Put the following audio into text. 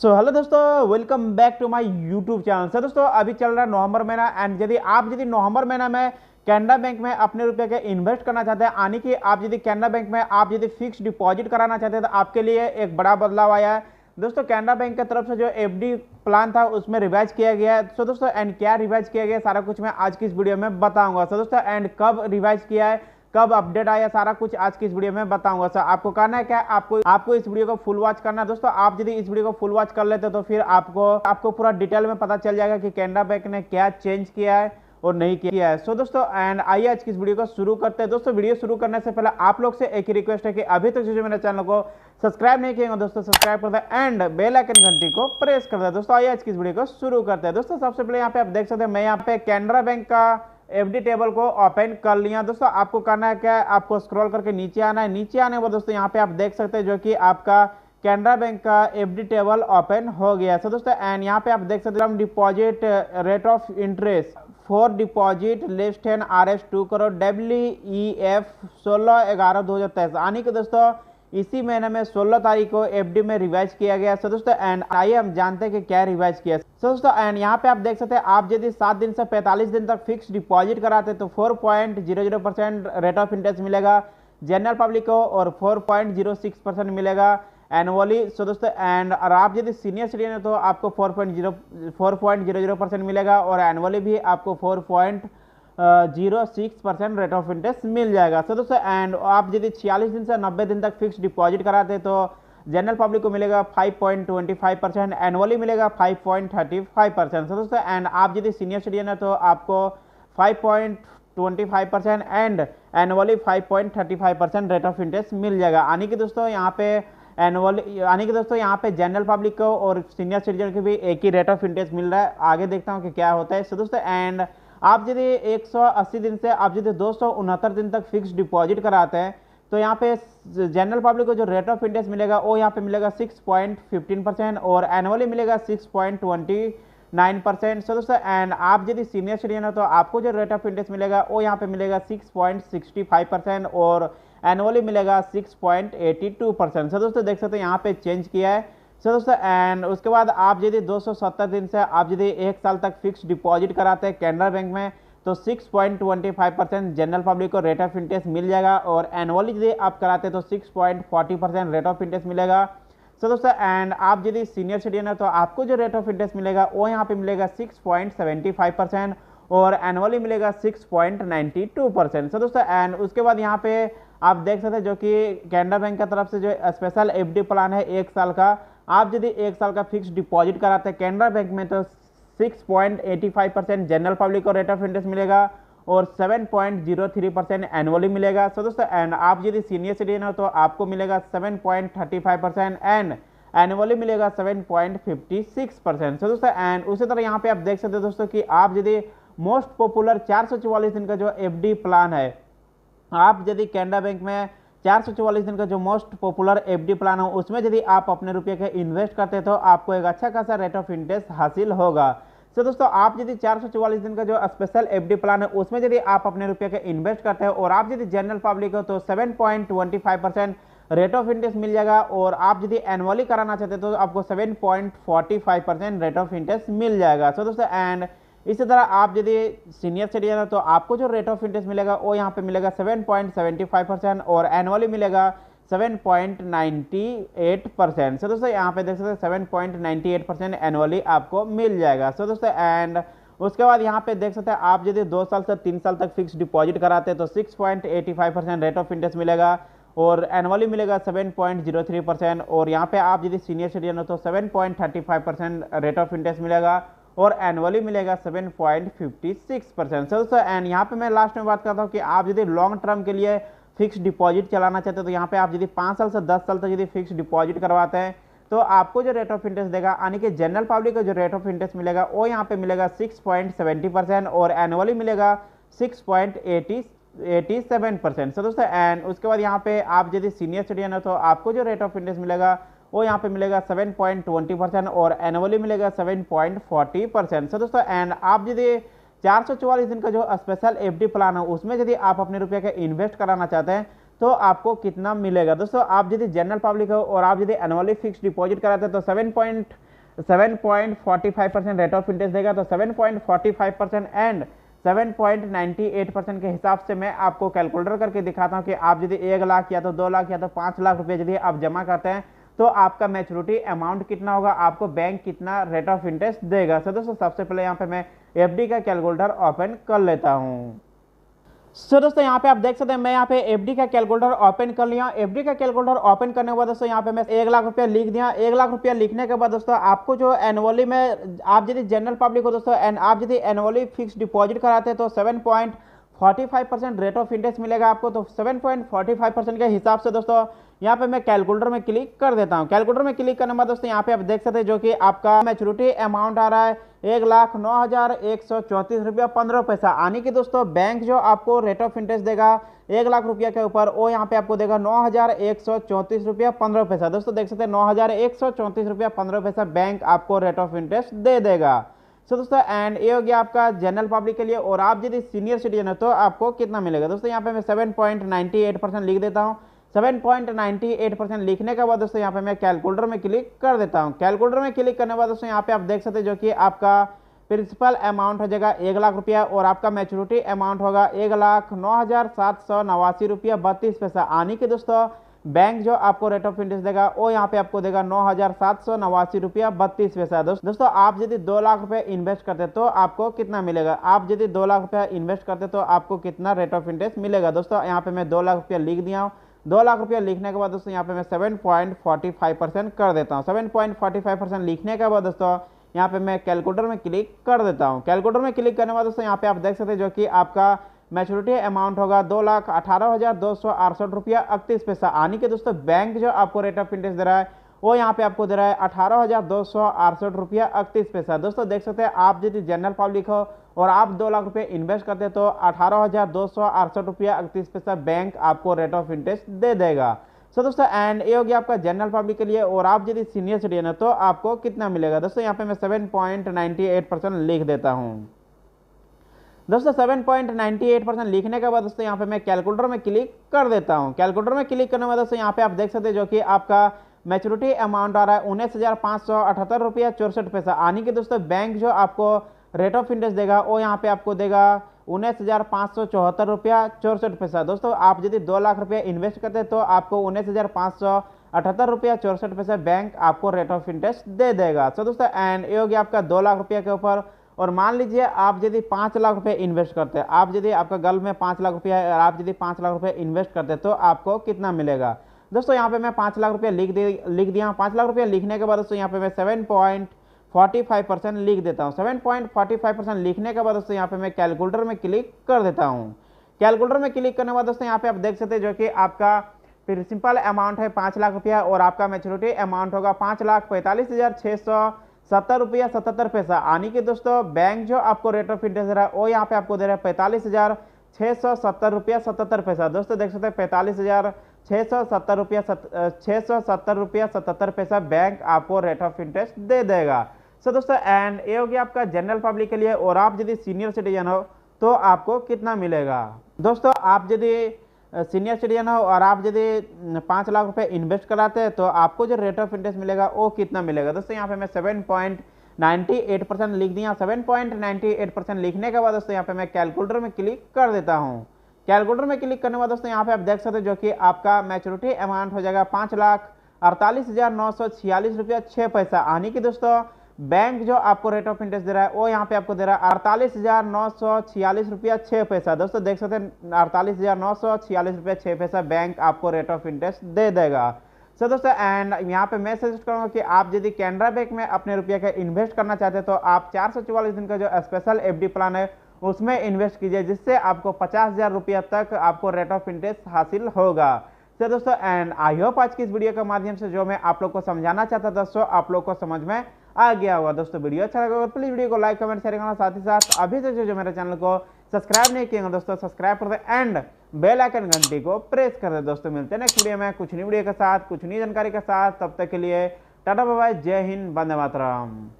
Hello दोस्तों, welcome back to my YouTube channel. So दोस्तों, अभी चल रहा है नवंबर महीना एंड यदि नवंबर महीना में कैनरा बैंक में अपने रुपए के इन्वेस्ट करना चाहते हैं, यानी कि आप यदि कैनरा बैंक में आप यदि फिक्स डिपॉजिट कराना चाहते हैं, तो आपके लिए एक बड़ा बदलाव आया है। दोस्तों, कैनरा बैंक की तरफ से जो एफडी प्लान था उसमें रिवाइज किया गया है। सो दोस्तों, एंड क्या रिवाइज किया गया है सारा कुछ मैं आज की इस वीडियो में बताऊंगा। सो दोस्तों, एंड कब रिवाइज किया है, कब अपडेट आया, सारा कुछ आज की इस वीडियो में बताऊंगा। सर, आपको करना है क्या, आपको इस वीडियो को फुल वॉच करना है। दोस्तों, आप यदि इस वीडियो को फुल वॉच कर लेते तो फिर आपको पूरा डिटेल में पता चल जाएगा कि कैनरा बैंक ने क्या चेंज किया है और नहीं किया है। सो दोस्तों, एंड आइए आज की इस वीडियो को शुरू करते हैं। दोस्तों, वीडियो शुरू करने से पहले आप लोग से एक ही रिक्वेस्ट है कि अभी तक जो मेरे चैनल को सब्सक्राइब नहीं किए दोस्तों, सब्सक्राइब कर दें एंड बेल आइकन घंटी को प्रेस कर दें। दोस्तों, आइए आज की इस वीडियो को शुरू करते हैं। दोस्तों, सबसे पहले यहाँ पे आप देख सकते हैं, मैं यहाँ पे कैनरा बैंक का एफडी टेबल को ओपन कर लिया। दोस्तों, आपको करना है क्या, आपको स्क्रॉल करके नीचे आना है। नीचे आने पर दोस्तों यहाँ पे आप देख सकते हैं जो कि आपका कैनरा बैंक का एफडी टेबल ओपन हो गया। सो दोस्तों, एंड यहाँ पे आप देख सकते हैं deposit rate of interest for deposit less than RS 2 crore WEF 16/11/2023, यानी कि दोस्तों इसी महीने में 16 तारीख को एफडी में रिवाइज किया गया। सो दोस्तों, एंड आइए हम जानते हैं कि क्या रिवाइज किया। सो दोस्तों, एंड यहाँ पे आप देख सकते हैं, आप यदि 7 दिन से 45 दिन तक फिक्स डिपॉजिट कराते हैं तो 4.00% रेट ऑफ इंटरेस्ट मिलेगा जनरल पब्लिक को और 4.06% मिलेगा एनुअली। सो दोस्तों, एंड और आप यदि सीनियर सिटीजन है तो आपको 4.00% मिलेगा और एनुअली भी आपको 4.06% रेट ऑफ इंटरेस्ट मिल जाएगा। सो दोस्तों, एंड आप यदि 46 दिन से 90 दिन तक फिक्स डिपॉजिट कराते हैं तो जनरल पब्लिक को मिलेगा 5.25%, एनुअली मिलेगा 5.35%। सो दोस्तों, एंड आप यदि सीनियर सिटीजन है तो आपको 5.25% and annually 5.35% rate of interest मिल जाएगा। यानी कि दोस्तों यहाँ पे जनरल पब्लिक को और सीनियर सिटीजन को भी एक ही रेट ऑफ इंटरेस्ट मिल रहा है। आगे देखता हूँ कि क्या होता है। सो दोस्तों, एंड आप यदि 180 दिन से आप यदि 269 दिन तक फिक्स डिपॉजिट कराते हैं तो यहाँ पे जनरल पब्लिक को जो रेट ऑफ इंटरेस्ट मिलेगा वो यहाँ पे मिलेगा 6.15% और एनुअली मिलेगा 6.29%। सो दोस्तों, एंड आप यदि सीनियर सिटीजन हो तो आपको जो रेट ऑफ इंटरेस्ट मिलेगा वो यहाँ पे मिलेगा 6.65% और एनुअली मिलेगा 6.82%। सो दोस्तों, देख सकते हैं यहाँ पे चेंज किया है। सो दोस्तों, एंड उसके बाद आप यदि 270 दिन से आप यदि 1 साल तक फिक्स डिपॉजिट कराते हैं कैनरा बैंक में तो 6.25% जनरल पब्लिक को रेट ऑफ इंटरेस्ट मिल जाएगा और एनुअली यदि आप कराते हैं तो 6.40% रेट ऑफ इंटरेस्ट मिलेगा। सो दोस्तों, एंड आप यदि सीनियर सिटीजन है तो आपको जो रेट ऑफ इंटरेस्ट मिलेगा वो यहाँ पे मिलेगा 6.75% और एनुअली मिलेगा 6.92%। सो दोस्तों, एंड उसके बाद यहाँ पे आप देख सकते हैं जो कि कैनरा बैंक की तरफ से जो स्पेशल एफडी प्लान है 1 साल का, आप यदि 1 साल का फिक्स डिपॉजिट कराते हैं कैनरा बैंक में तो 6.85% जनरल पब्लिक को रेट ऑफ इंटरेस्ट मिलेगा और 7.03% एनुअली मिलेगा। सो दोस्तों, एंड आप यदि सीनियर सिटीजन हो तो आपको मिलेगा 7.35% एंड एनुअली मिलेगा 7.56%। सो दोस्तों, एंड उसी तरह यहाँ पे आप देख सकते हैं दोस्तों कि आप यदि मोस्ट पॉपुलर 444 दिन का जो एफडी प्लान है, आप यदि कैनरा बैंक में 444 दिन का जो मोस्ट पॉपुलर एफडी प्लान हो उसमें यदि आप अपने रुपये के इन्वेस्ट करते हैं तो आपको एक अच्छा खासा रेट ऑफ इंटरेस्ट हासिल होगा। तो दोस्तों, आप यदि 444 दिन का जो स्पेशल एफडी प्लान है उसमें यदि आप अपने रुपये के इन्वेस्ट करते हैं और आप यदि जनरल पब्लिक हो तो 7.25% रेट ऑफ इंटरेस्ट मिल जाएगा और आप यदि एनुअली कराना चाहते हैं तो आपको 7.45% रेट ऑफ इंटरेस्ट मिल जाएगा। सो दोस्तों, एंड इसी तरह आप यदि सीनियर सिटीजन है तो आपको जो रेट ऑफ इंटरेस्ट मिलेगा वो यहाँ पे मिलेगा 7.75% और एनुअली मिलेगा 7.98%। सो दोस्तों, यहाँ पे देख सकते हैं 7.98% एनुअली आपको मिल जाएगा। सो दोस्तों, एंड उसके बाद यहाँ पे देख सकते हैं आप यदि 2 साल से 3 साल तक फिक्स डिपॉजिट कराते हैं तो 6.85% रेट ऑफ इंटरेस्ट मिलेगा और एनुअली मिलेगा 7.03% और यहाँ पे आप यदि सीनियर सिटीजन हो तो 7.35% रेट ऑफ इंटरेस्ट मिलेगा और एनुअली मिलेगा 7.56%। सो दोस्तों, एंड यहाँ पे मैं लास्ट में बात करता हूँ कि आप यदि लॉन्ग टर्म के लिए फिक्स डिपॉजिट चलाना चाहते हैं तो यहाँ पे आप यदि 5 साल से 10 साल तक यदि फिक्स डिपॉजिट करवाते हैं तो आपको जो रेट ऑफ इंटरेस्ट देगा, यानी कि जनरल पब्लिक को जो रेट ऑफ इंटरेस्ट मिलेगा वो यहाँ पे मिलेगा 6.70% और एनुअली मिलेगा 6.87%। सो दोस्तों, एंड उसके बाद यहाँ पे आप यदि सीनियर सिटीजन हो तो आपको जो रेट ऑफ इंटरेस्ट मिलेगा वो यहाँ पे मिलेगा 7.20% और एनुअली मिलेगा 7.40%। सो दोस्तों, एंड आप यदि 444 दिन का जो स्पेशल एफडी प्लान है उसमें यदि आप अपने रुपये का इन्वेस्ट कराना चाहते हैं तो आपको कितना मिलेगा। दोस्तों आप यदि जनरल पब्लिक हो और आप यदि एनुअली फिक्स डिपॉजिट कराते हैं तो 7.45% रेट ऑफ इंटरेस्ट देगा। तो 7.45% एंड 7.98% के हिसाब से मैं आपको कैलकुलेटर करके दिखाता हूं कि आप यदि 1 लाख या तो 2 लाख या तो 5 लाख रुपए यदि आप जमा करते हैं तो आपका मैच्योरिटी अमाउंट कितना होगा, आपको बैंक कितना रेट ऑफ इंटरेस्ट देगा। सो दोस्तों सबसे पहले यहाँ पे मैं एफडी का कैलकुलेटर ओपन कर लेता हूँ। सो दोस्तों यहाँ पे आप देख सकते हैं मैं यहाँ पे एफडी का कैलकुलेटर ओपन कर लिया। एफडी का कैलकुलेटर ओपन करने के बाद दोस्तों यहाँ पे मैं 1 लाख रुपया लिख दिया। 1 लाख रुपया लिखने के बाद दोस्तों आपको जो एनुअली में आप यदि जनरल पब्लिक हो दोस्तों एंड आप यदि एनुअली फिक्स डिपॉजिट कराते हैं तो 7.45% रेट ऑफ इंटरेस्ट मिलेगा आपको। तो 7.45% के हिसाब से दोस्तों यहाँ पे मैं कैलकुलेटर में क्लिक कर देता हूँ। कैलकुलेटर में क्लिक करने के बाद दोस्तों यहाँ पे आप देख सकते हैं जो कि आपका मैच्योरिटी अमाउंट आ रहा है 1,09,134 रुपया 15 पैसा, यानी कि दोस्तों बैंक जो आपको रेट ऑफ इंटरेस्ट देगा 1 लाख रुपया के ऊपर वो यहाँ पे आपको देगा 9,134 रुपया 15 पैसा। दोस्तों देख सकते हैं 9,134 रुपया 15 पैसा बैंक आपको रेट ऑफ इंटरेस्ट दे देगा। सो दोस्तों एंड ये हो गया आपका जनरल पब्लिक के लिए। और आप यदि सीनियर सिटीजन है तो आपको कितना मिलेगा दोस्तों, यहाँ पे मैं 7.98% लिख देता हूँ। 7.98% लिखने के बाद दोस्तों यहाँ पे मैं कैलकुलेटर में क्लिक कर देता हूँ। कैलकुलेटर में क्लिक करने के बाद दोस्तों यहाँ पे आप देख सकते हैं जो कि आपका प्रिंसिपल अमाउंट हो जाएगा 1 लाख रुपया और आपका मैच्योरिटी अमाउंट होगा 1,09,789 रुपया 32 पैसा, यानी कि दोस्तों बैंक जो आपको रेट ऑफ इंटरेस्ट देगा वो यहाँ पे आपको देगा 9,789 रुपया 32 पैसा। दोस्तों आप यदि 2 लाख रुपए इन्वेस्ट करते तो आपको कितना मिलेगा, आप यदि 2 लाख रुपया इन्वेस्ट करते तो आपको कितना रेट ऑफ इंटरेस्ट मिलेगा। दोस्तों यहाँ पे मैं 2 लाख रुपया लिख दिया हूँ। 2 लाख रुपया लिखने के बाद दोस्तों यहाँ पे मैं 7.45% कर देता हूँ। 7.45% लिखने के बाद दोस्तों यहाँ पे मैं कैलकुलेटर में क्लिक कर देता हूँ। कैलकुलेटर में क्लिक करने के बाद दोस्तों यहाँ पे आप देख सकते हैं जो कि आपका मैच्योरिटी अमाउंट होगा 2,18,268 रुपया 31 पैसा, यानी कि दोस्तों बैंक जो आपको रेट ऑफ इंटरेस्ट दे रहा है वो यहाँ पे आपको दे रहा है 18,268 रुपया 31 पैसा। दोस्तों देख सकते हैं आप यदि जनरल पब्लिक हो और आप 2 लाख रुपए इन्वेस्ट करते हैं तो 18,268 रुपया 31 पैसा बैंक आपको रेट ऑफ इंटरेस्ट दे देगा। सो दोस्तों एंड ये हो गया आपका जनरल पब्लिक के लिए। और आप यदि सीनियर सिटीजन है तो आपको कितना मिलेगा दोस्तों, यहाँ पे मैं 7.98% लिख देता हूँ। दोस्तों 7.98% लिखने के बाद दोस्तों यहाँ पे मैं कैलकुलेटर में क्लिक कर देता हूँ। कैलकुलेटर में क्लिक करने के बाद दोस्तों यहाँ पे आप देख सकते हैं जो कि आपका मैच्योरिटी अमाउंट आ रहा है 19,578 रुपया 64 पैसा, यानी कि दोस्तों बैंक जो आपको रेट ऑफ इंटरेस्ट देगा वो यहाँ पे आपको देगा 19,574 रुपया 64 पैसा। दोस्तों आप यदि 2 लाख रुपया इन्वेस्ट करते हैं तो आपको 19,578 रुपया 64 पैसा बैंक आपको रेट ऑफ इंटरेस्ट दे देगा। तो दोस्तों एंड ये हो गया आपका 2 लाख रुपया के ऊपर। और मान लीजिए आप यदि 5 लाख रुपए इन्वेस्ट करते हैं, आप यदि आपका गल में 5 लाख रुपया है और आप यदि 5 लाख रुपए इन्वेस्ट करते हैं तो आपको कितना मिलेगा। दोस्तों यहाँ पे मैं 5 लाख रुपया लिख दिया। 5 लाख रुपया लिखने के बाद दोस्तों यहाँ पे मैं 7.45% लिख देता हूँ। 7.45% लिखने के बाद दोस्तों यहाँ पे मैं कैलकुलेटर में क्लिक कर देता हूँ। कैलकुलेटर में क्लिक करने के बाद दोस्तों यहाँ पे आप देख सकते हैं जो कि आपका प्रिंसिपल अमाउंट है 5 लाख रुपया और आपका मैच्योरिटी अमाउंट होगा 5,45,670 रुपया 77 पैसा, यानी कि दोस्तों बैंक जो आपको रेट ऑफ इंटरेस्ट दे रहा है वो यहाँ पे आपको दे रहा है 45,670 रुपया 77 पैसा। दोस्तों देख सकते हैं 45,670 रुपया 77 पैसा बैंक आपको रेट ऑफ इंटरेस्ट दे देगा। सो दोस्तों एंड ये हो गया आपका जनरल पब्लिक के लिए। और आप यदि सीनियर सिटीजन हो तो आपको कितना मिलेगा। दोस्तों आप यदि सीनियर सिटीजन हो और आप यदि 5 लाख रुपए इन्वेस्ट कराते हैं तो आपको जो रेट ऑफ इंटरेस्ट मिलेगा वो कितना मिलेगा। दोस्तों यहाँ पे मैं 7.98% लिख दिया। 7.98% लिखने के बाद दोस्तों यहाँ पे मैं कैलकुलेटर में क्लिक कर देता हूँ। कैलकुलेटर में क्लिक करने के बाद दोस्तों यहाँ पे आप देख सकते हैं जो कि आपका मैच्योरिटी अमाउंट हो जाएगा 5,48,946 रुपया 6 पैसा, यानी कि दोस्तों बैंक जो आपको रेट ऑफ इंटरेस्ट दे रहा है वो यहाँ पे आपको दे रहा है 48,946 रुपया 6 पैसा। दोस्तों देख सकते हैं 48,946 रुपया 6 पैसा बैंक आपको रेट ऑफ इंटरेस्ट दे देगा। सो दोस्तों एंड यहाँ पे मैं सजेस्ट करूंगा कि आप यदि कैनरा बैंक में अपने रुपये का इन्वेस्ट करना चाहते हैं तो आप 444 दिन का जो स्पेशल एफडी प्लान है उसमें इन्वेस्ट कीजिए, जिससे आपको 50,000 रुपया तक आपको रेट ऑफ इंटरेस्ट हासिल होगा। तो दोस्तों एंड आई होप आज की इस वीडियो के माध्यम से जो मैं आप लोग को समझाना चाहता था दोस्तों आप लोग को समझ में आ गया होगा। दोस्तों वीडियो अच्छा लगा तो प्लीज वीडियो को लाइक कमेंट शेयर करना, साथ ही साथ अभी तक जो मेरे चैनल को सब्सक्राइब नहीं किए दोस्तों सब्सक्राइब कर दे एंड बेल आइकन घंटी को प्रेस कर दे। दोस्तों मिलते हैं नेक्स्ट वीडियो में कुछ नई वीडियो के साथ कुछ नई जानकारी के साथ। तब तक के लिए टाटा बाय बाय, जय हिंद, वंदे मातरम।